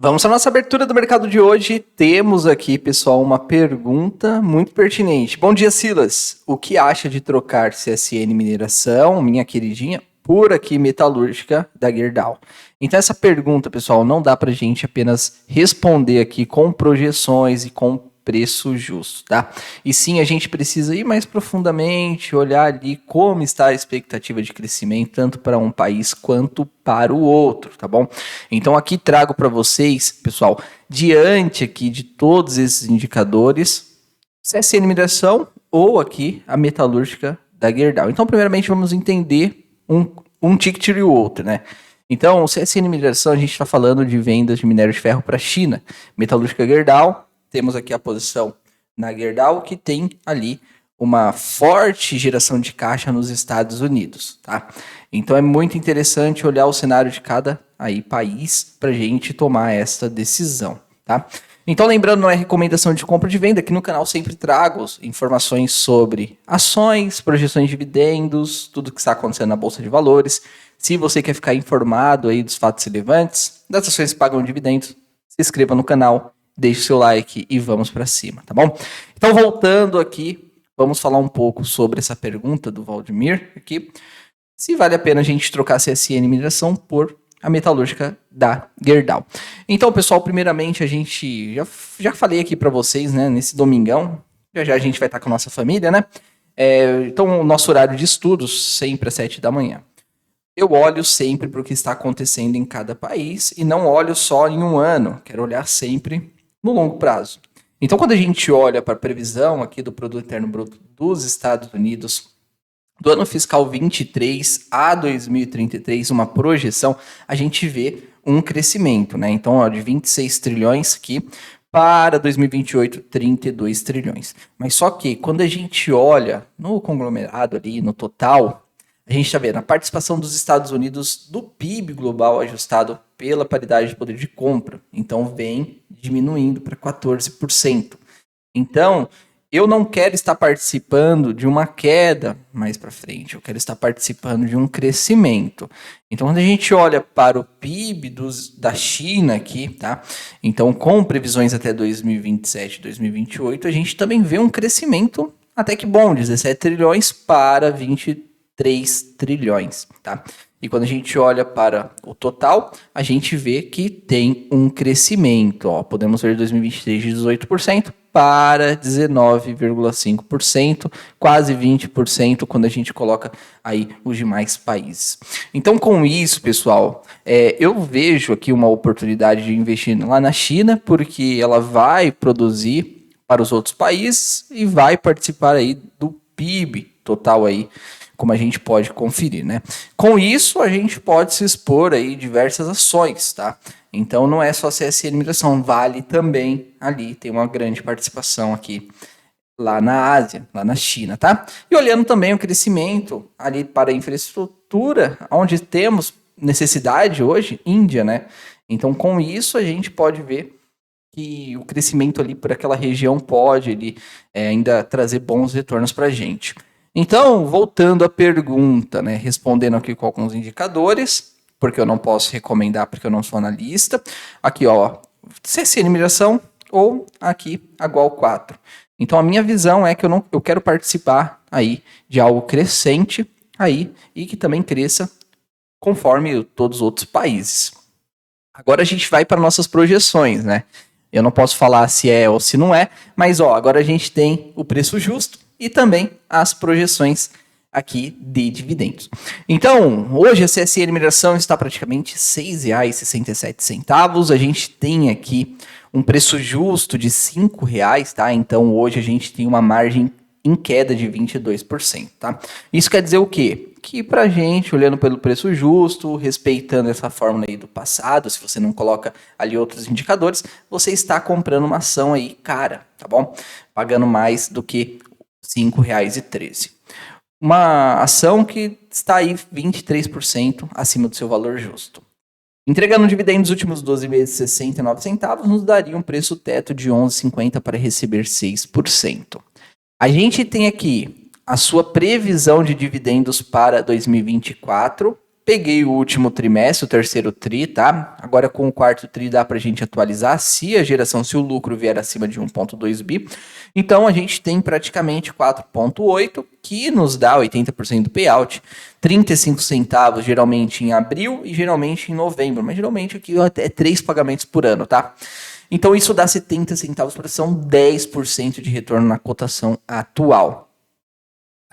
Vamos à nossa abertura do mercado de hoje. Temos aqui, pessoal, uma pergunta muito pertinente. Bom dia, Silas. O que acha de trocar CSN Mineração, minha queridinha, por aqui Metalúrgica da Gerdau? Então essa pergunta, pessoal, não dá para a gente apenas responder aqui com projeções e com preço justo, tá? E sim, a gente precisa ir mais profundamente, olhar ali como está a expectativa de crescimento, tanto para um país quanto para o outro, tá bom? Então aqui trago para vocês, pessoal, diante aqui de todos esses indicadores, CSN Mineração ou aqui a Metalúrgica da Gerdau. Então, primeiramente, vamos entender um ticket e o outro, né? Então, o CSN Mineração, a gente está falando de vendas de minério de ferro para a China. Metalúrgica Gerdau, temos aqui a posição na Gerdau, que tem ali uma forte geração de caixa nos Estados Unidos, tá? Então é muito interessante olhar o cenário de cada país para a gente tomar essa decisão, tá? Então, lembrando, não é recomendação de compra ou de venda, aqui no canal sempre trago informações sobre ações, projeções de dividendos, tudo que está acontecendo na Bolsa de Valores. Se você quer ficar informado aí dos fatos relevantes, das ações que pagam dividendos, se inscreva no canal, deixe o seu like e vamos para cima, tá bom? Então, voltando aqui, vamos falar um pouco sobre essa pergunta do Valdemir aqui. Se vale a pena a gente trocar a CSN Mineração por a Metalúrgica da Gerdau. Então, pessoal, primeiramente a gente já falei aqui para vocês, né, nesse domingão, já a gente vai estar com a nossa família, né? Então, o nosso horário de estudos sempre às 7 da manhã. Eu olho sempre para o que está acontecendo em cada país e não olho só em um ano, quero olhar sempre no longo prazo. Então, quando a gente olha para a previsão aqui do Produto Interno Bruto dos Estados Unidos, do ano fiscal 23 a 2033, uma projeção, a gente vê um crescimento, né? Então, ó, de 26 trilhões aqui para 2028, 32 trilhões. Mas só que quando a gente olha no conglomerado ali, no total, a gente está vendo a participação dos Estados Unidos do PIB global ajustado pela paridade de poder de compra. Então, vem diminuindo para 14%. Então, eu não quero estar participando de uma queda mais para frente, eu quero estar participando de um crescimento. Então, quando a gente olha para o PIB da China aqui, tá? Então, com previsões até 2027, 2028, a gente também vê um crescimento até que bom, 17 trilhões para 23 trilhões, tá? E quando a gente olha para o total, a gente vê que tem um crescimento, ó, podemos ver 2023 de 18% para 19,5%, quase 20% quando a gente coloca aí os demais países. Então, com isso, pessoal, eu vejo aqui uma oportunidade de investir lá na China, porque ela vai produzir para os outros países e vai participar aí do PIB total aí, como a gente pode conferir, né? Com isso, a gente pode se expor aí diversas ações, tá? Então, não é só CSN Mineração, Vale também ali, tem uma grande participação aqui lá na Ásia, lá na China, tá? E olhando também o crescimento ali para a infraestrutura, onde temos necessidade hoje, Índia, né? Então, com isso, a gente pode ver que o crescimento ali por aquela região pode ali, ainda trazer bons retornos para a gente. Então, voltando à pergunta, né, respondendo aqui com alguns indicadores, porque eu não posso recomendar porque eu não sou analista. Aqui, ó, CSN Mineração ou aqui a Gual 4. Então, a minha visão é que eu quero participar aí de algo crescente aí e que também cresça conforme todos os outros países. Agora a gente vai para nossas projeções, né? Eu não posso falar se é ou se não é, mas ó, agora a gente tem o preço justo e também as projeções aqui de dividendos. Então, hoje a CSN Mineração está praticamente R$ 6,67. A gente tem aqui um preço justo de R$ 5,00, tá? Então, hoje a gente tem uma margem em queda de 22%, tá? Isso quer dizer o quê? Que pra gente, olhando pelo preço justo, respeitando essa fórmula aí do passado, se você não coloca ali outros indicadores, você está comprando uma ação aí cara, tá bom? Pagando mais do que R$ 5,13. Uma ação que está aí 23% acima do seu valor justo. Entregando um dividendo nos últimos 12 meses, 69 centavos, nos daria um preço teto de R$ 11,50 para receber 6%. A gente tem aqui a sua previsão de dividendos para 2024 Peguei o último trimestre, o terceiro tri, tá? Agora com o quarto tri dá pra gente atualizar se o lucro vier acima de 1,2 bi. Então a gente tem praticamente 4,8, que nos dá 80% do payout, 35 centavos geralmente em abril e geralmente em novembro, mas geralmente aqui até 3 pagamentos por ano, tá? Então isso dá 70 centavos por ação, 10% de retorno na cotação atual.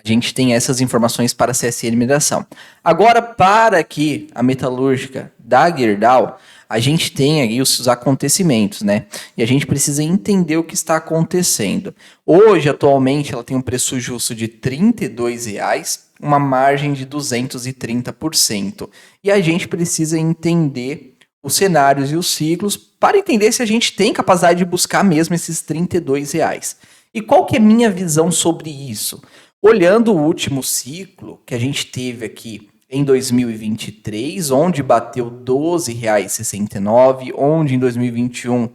A gente tem essas informações para a CSN Mineração. Agora, para aqui a metalúrgica da Gerdau, a gente tem aí os acontecimentos, né? E a gente precisa entender o que está acontecendo. Hoje, atualmente, ela tem um preço justo de R$ 32,00, uma margem de 230%. E a gente precisa entender os cenários e os ciclos para entender se a gente tem capacidade de buscar mesmo esses R$ 32,00. E qual que é a minha visão sobre isso? Olhando o último ciclo que a gente teve aqui em 2023, onde bateu R$ 12,69, onde em 2021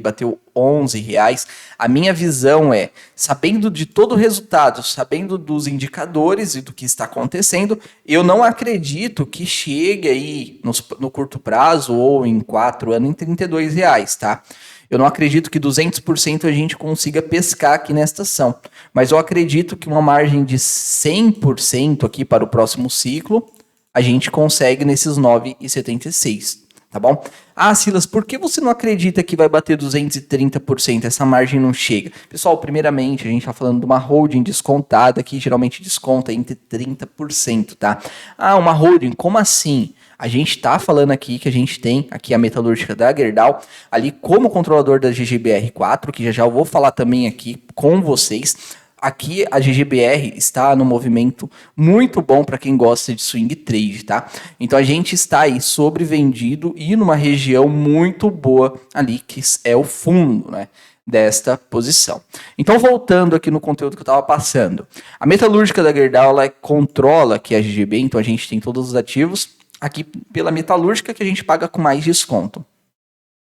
bateu R$ 11,00, a minha visão é, sabendo de todo o resultado, sabendo dos indicadores e do que está acontecendo, eu não acredito que chegue aí no curto prazo ou em 4 anos em R$ 32,00, tá? Eu não acredito que 200% a gente consiga pescar aqui nesta ação, mas eu acredito que uma margem de 100% aqui para o próximo ciclo, a gente consegue nesses 9,76, tá bom? Ah, Silas, por que você não acredita que vai bater 230%? Essa margem não chega. Pessoal, primeiramente, a gente está falando de uma holding descontada, que geralmente desconta entre 30%, tá? Ah, uma holding, como assim? A gente está falando aqui que a gente tem aqui a metalúrgica da Gerdau, ali como controlador da GGBR4, que já eu vou falar também aqui com vocês. Aqui a GGBR está no movimento muito bom para quem gosta de swing trade, tá? Então a gente está aí sobrevendido e numa região muito boa ali, que é o fundo, né? Desta posição. Então, voltando aqui no conteúdo que eu estava passando, a metalúrgica da Gerdau, ela controla aqui a GGB, então a gente tem todos os ativos aqui pela metalúrgica que a gente paga com mais desconto.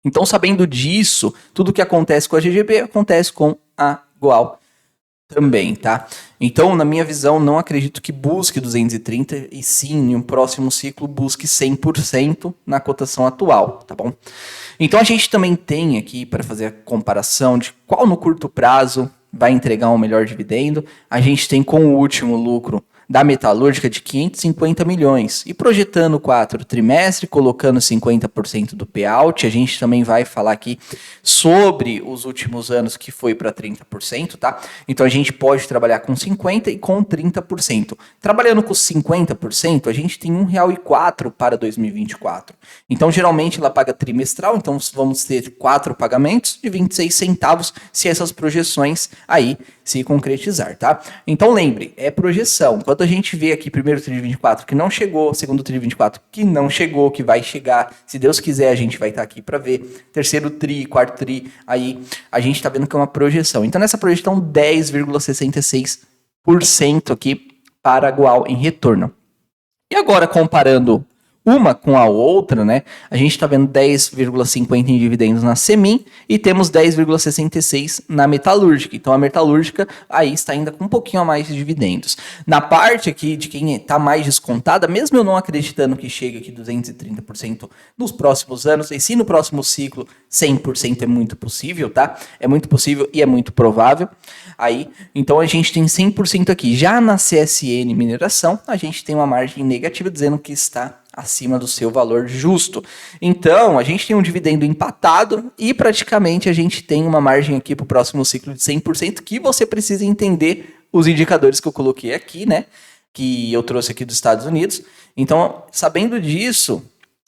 Então, sabendo disso, tudo que acontece com a GGB acontece com a Goal também, tá? Então, na minha visão, não acredito que busque 230 e sim, em um próximo ciclo, busque 100% na cotação atual, tá bom? Então, a gente também tem aqui, para fazer a comparação de qual no curto prazo vai entregar um melhor dividendo, a gente tem com o último lucro da metalúrgica de 550 milhões. E projetando o 4 trimestre, colocando 50% do payout, a gente também vai falar aqui sobre os últimos anos que foi para 30%, tá? Então a gente pode trabalhar com 50% e com 30%. Trabalhando com 50%, a gente tem R$ 1,04 para 2024. Então geralmente ela paga trimestral, então vamos ter 4 pagamentos de 26 centavos se essas projeções aí se concretizar, tá? Então lembre, é projeção. Quando a gente vê aqui primeiro tri de 24 que não chegou, segundo tri de 24 que não chegou, que vai chegar, se Deus quiser a gente vai estar aqui para ver, terceiro tri, quarto tri, aí a gente tá vendo que é uma projeção. Então nessa projeção 10,66% aqui para a Goal em retorno. E agora comparando uma com a outra, né? A gente está vendo 10,50 em dividendos na Semin e temos 10,66 na metalúrgica. Então a metalúrgica aí está ainda com um pouquinho a mais de dividendos. Na parte aqui de quem está mais descontada, mesmo eu não acreditando que chegue aqui 230% nos próximos anos, e se no próximo ciclo 100% é muito possível, tá? É muito possível e é muito provável. Aí, então a gente tem 100% aqui. Já na CSN Mineração, a gente tem uma margem negativa dizendo que está acima do seu valor justo. Então, a gente tem um dividendo empatado e praticamente a gente tem uma margem aqui para o próximo ciclo de 100% que você precisa entender os indicadores que eu coloquei aqui, né? Que eu trouxe aqui dos Estados Unidos. Então, sabendo disso,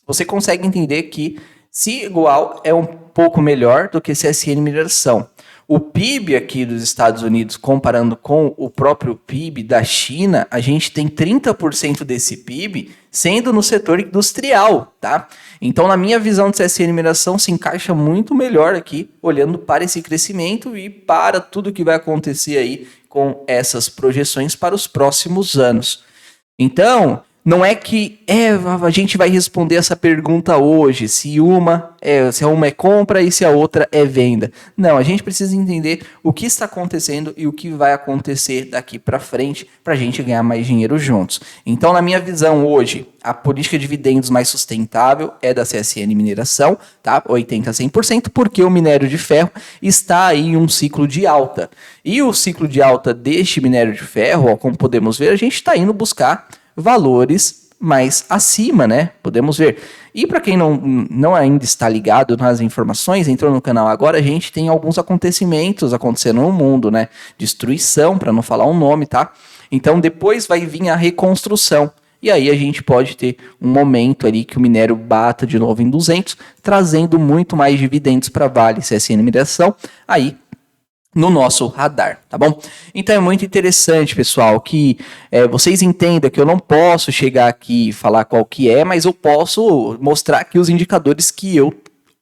você consegue entender que se igual é um pouco melhor do que CSN Mineração. O PIB aqui dos Estados Unidos, comparando com o próprio PIB da China, a gente tem 30% desse PIB sendo no setor industrial, tá? Então, na minha visão de CSN Mineração, se encaixa muito melhor aqui, olhando para esse crescimento e para tudo que vai acontecer aí com essas projeções para os próximos anos. Então, não é que a gente vai responder essa pergunta hoje, se uma é compra e se a outra é venda. Não, a gente precisa entender o que está acontecendo e o que vai acontecer daqui para frente para a gente ganhar mais dinheiro juntos. Então, na minha visão hoje, a política de dividendos mais sustentável é da CSN Mineração, tá? 80% a 100%, porque o minério de ferro está aí em um ciclo de alta. E o ciclo de alta deste minério de ferro, ó, como podemos ver, a gente está indo buscar valores mais acima, né? Podemos ver. E para quem não ainda está ligado nas informações, entrou no canal agora, a gente tem alguns acontecimentos acontecendo no mundo, né? Destruição, para não falar um nome, tá? Então depois vai vir a reconstrução. E aí a gente pode ter um momento ali que o minério bata de novo em 200, trazendo muito mais dividendos para Vale, CSN Mineração, aí no nosso radar, tá bom? Então é muito interessante, pessoal, que vocês entendam que eu não posso chegar aqui e falar qual que é, mas eu posso mostrar aqui os indicadores que eu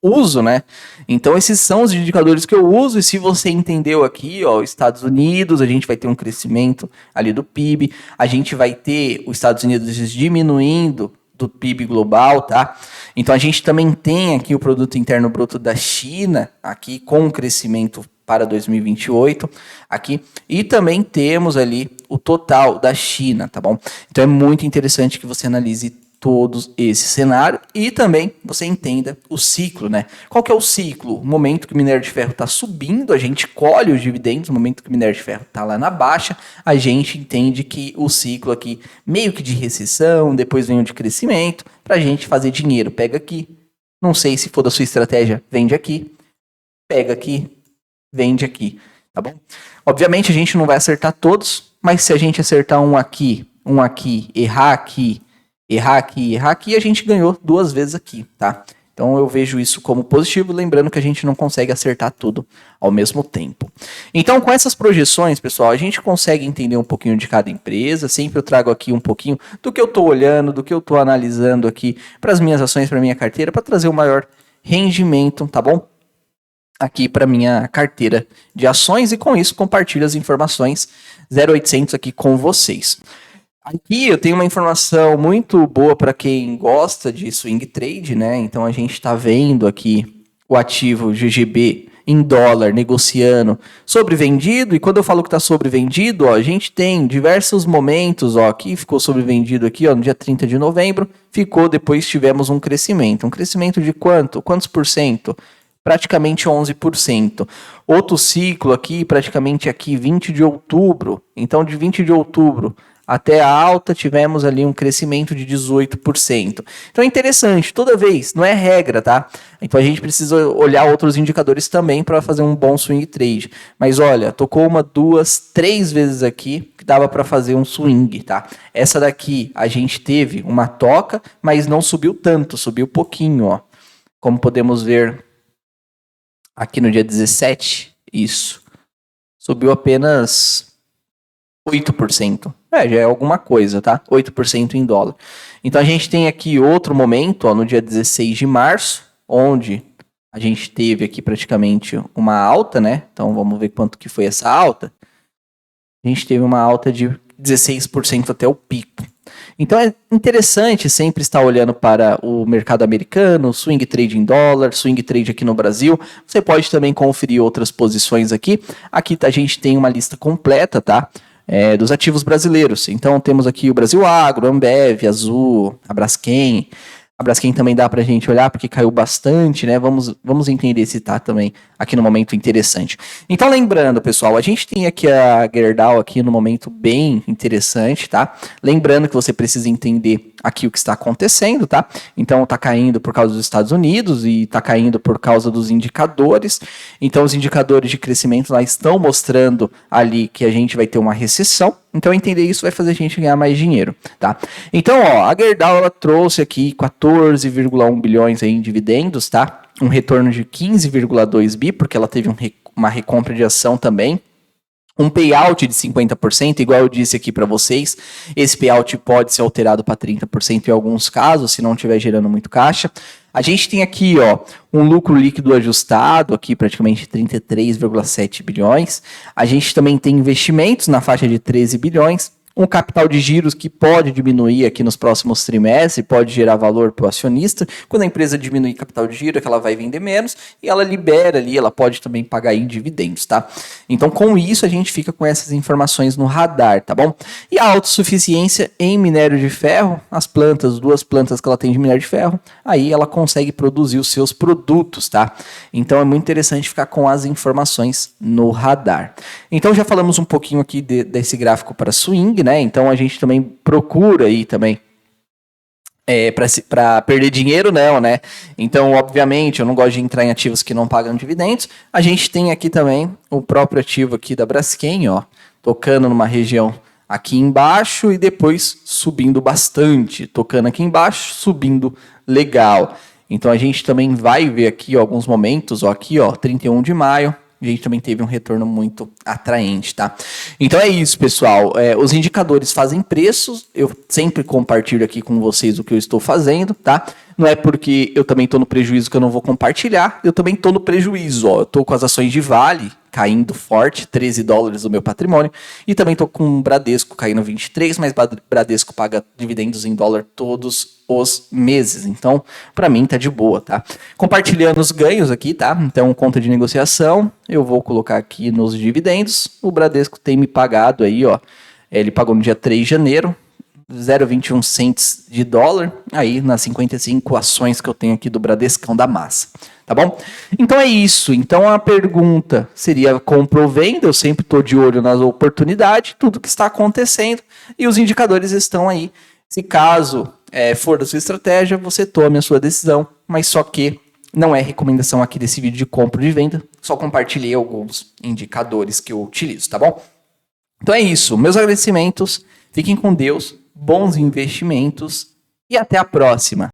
uso, né? Então esses são os indicadores que eu uso, e se você entendeu aqui, ó, Estados Unidos, a gente vai ter um crescimento ali do PIB, a gente vai ter os Estados Unidos diminuindo do PIB global, tá? Então a gente também tem aqui o Produto Interno Bruto da China, aqui com um crescimento para 2028 aqui, e também temos ali o total da China, tá bom? Então é muito interessante que você analise todos esse cenário e também você entenda o ciclo, né? Qual que é o ciclo? O momento que o minério de ferro está subindo, a gente colhe os dividendos, no momento que o minério de ferro está lá na baixa, a gente entende que o ciclo aqui meio que de recessão, depois vem o de crescimento, para a gente fazer dinheiro. Pega aqui, não sei se for da sua estratégia, vende aqui, pega aqui, vende aqui, tá bom? Obviamente a gente não vai acertar todos, mas se a gente acertar um aqui, errar aqui, a gente ganhou 2 vezes aqui, tá? Então eu vejo isso como positivo, lembrando que a gente não consegue acertar tudo ao mesmo tempo. Então com essas projeções, pessoal, a gente consegue entender um pouquinho de cada empresa, sempre eu trago aqui um pouquinho do que eu estou olhando, do que eu estou analisando aqui para as minhas ações, para a minha carteira, para trazer o maior rendimento, tá bom? Aqui para minha carteira de ações, e com isso compartilho as informações 0800 aqui com vocês. Aqui eu tenho uma informação muito boa para quem gosta de swing trade, né? Então a gente está vendo aqui o ativo GGB em dólar negociando sobrevendido, e quando eu falo que está sobrevendido, ó, a gente tem diversos momentos, ó, aqui ficou sobrevendido aqui, ó, no dia 30 de novembro, depois tivemos um crescimento de quanto? Quantos por cento? Praticamente 11%. Outro ciclo aqui, praticamente aqui 20 de outubro. Então, de 20 de outubro até a alta, tivemos ali um crescimento de 18%. Então é interessante, toda vez, não é regra, tá? Então a gente precisa olhar outros indicadores também para fazer um bom swing trade. Mas olha, tocou 1, 2, 3 vezes aqui que dava para fazer um swing, tá? Essa daqui a gente teve uma toca, mas não subiu tanto, subiu pouquinho, ó. Como podemos ver aqui no dia 17, isso. Subiu apenas 8%. Já é alguma coisa, tá? 8% em dólar. Então a gente tem aqui outro momento, ó, no dia 16 de março, onde a gente teve aqui praticamente uma alta, né? Então vamos ver quanto que foi essa alta. A gente teve uma alta de 16% até o pico. Então é interessante sempre estar olhando para o mercado americano, swing trade em dólar, swing trade aqui no Brasil. Você pode também conferir outras posições aqui. Aqui a gente tem uma lista completa, tá? Dos ativos brasileiros. Então temos aqui o Brasil Agro, Ambev, Azul, a Braskem. A Braskem também dá pra gente olhar porque caiu bastante, né? Vamos entender se tá também aqui no momento interessante. Então lembrando, pessoal, a gente tem aqui a Gerdau aqui no momento bem interessante, tá? Lembrando que você precisa entender aqui o que está acontecendo, tá? Então tá caindo por causa dos Estados Unidos e tá caindo por causa dos indicadores. Então os indicadores de crescimento lá estão mostrando ali que a gente vai ter uma recessão. Então entender isso vai fazer a gente ganhar mais dinheiro, tá? Então, ó, a Gerdau ela trouxe aqui 14,1 bilhões aí em dividendos, tá? Um retorno de 15,2 bi, porque ela teve uma recompra de ação também. Um payout de 50%, igual eu disse aqui para vocês. Esse payout pode ser alterado para 30% em alguns casos, se não estiver gerando muito caixa. A gente tem aqui, ó, um lucro líquido ajustado, aqui praticamente 33,7 bilhões. A gente também tem investimentos na faixa de 13 bilhões. um capital de giros que pode diminuir aqui nos próximos trimestres, pode gerar valor para o acionista. Quando a empresa diminuir capital de giro, é que ela vai vender menos e ela libera ali, ela pode também pagar em dividendos, tá? Então, com isso, a gente fica com essas informações no radar, tá bom? E a autossuficiência em minério de ferro, as plantas, 2 plantas que ela tem de minério de ferro, aí ela consegue produzir os seus produtos, tá? Então, é muito interessante ficar com as informações no radar. Então, já falamos um pouquinho aqui desse gráfico para swing, né? Então, a gente também procura aí também para perder dinheiro, não, né? Então, obviamente, eu não gosto de entrar em ativos que não pagam dividendos. A gente tem aqui também o próprio ativo aqui da Braskem, ó, tocando numa região aqui embaixo e depois subindo bastante, tocando aqui embaixo, subindo legal. Então, a gente também vai ver aqui ó, alguns momentos, ó, aqui, ó, 31 de maio, a gente também teve um retorno muito atraente, tá? Então é isso, pessoal. Os indicadores fazem preços. Eu sempre compartilho aqui com vocês o que eu estou fazendo, tá? Não é porque eu também estou no prejuízo que eu não vou compartilhar. Eu também estou no prejuízo, ó. Eu estou com as ações de Vale caindo forte, 13 dólares do meu patrimônio. E também estou com o Bradesco caindo 23, mas Bradesco paga dividendos em dólar todos os meses. Então, para mim, tá de boa, tá? Compartilhando os ganhos aqui, tá? Então, conta de negociação, eu vou colocar aqui nos dividendos. O Bradesco tem me pagado aí, ó. Ele pagou no dia 3 de janeiro, 0,21 cents de dólar, aí nas 55 ações que eu tenho aqui do Bradescão da massa, tá bom? Então é isso, então a pergunta seria compra ou venda, eu sempre estou de olho nas oportunidades, tudo que está acontecendo, e os indicadores estão aí, se caso for da sua estratégia, você tome a sua decisão, mas só que não é recomendação aqui desse vídeo de compra ou de venda, só compartilhei alguns indicadores que eu utilizo, tá bom? Então é isso, meus agradecimentos, fiquem com Deus, bons investimentos e até a próxima.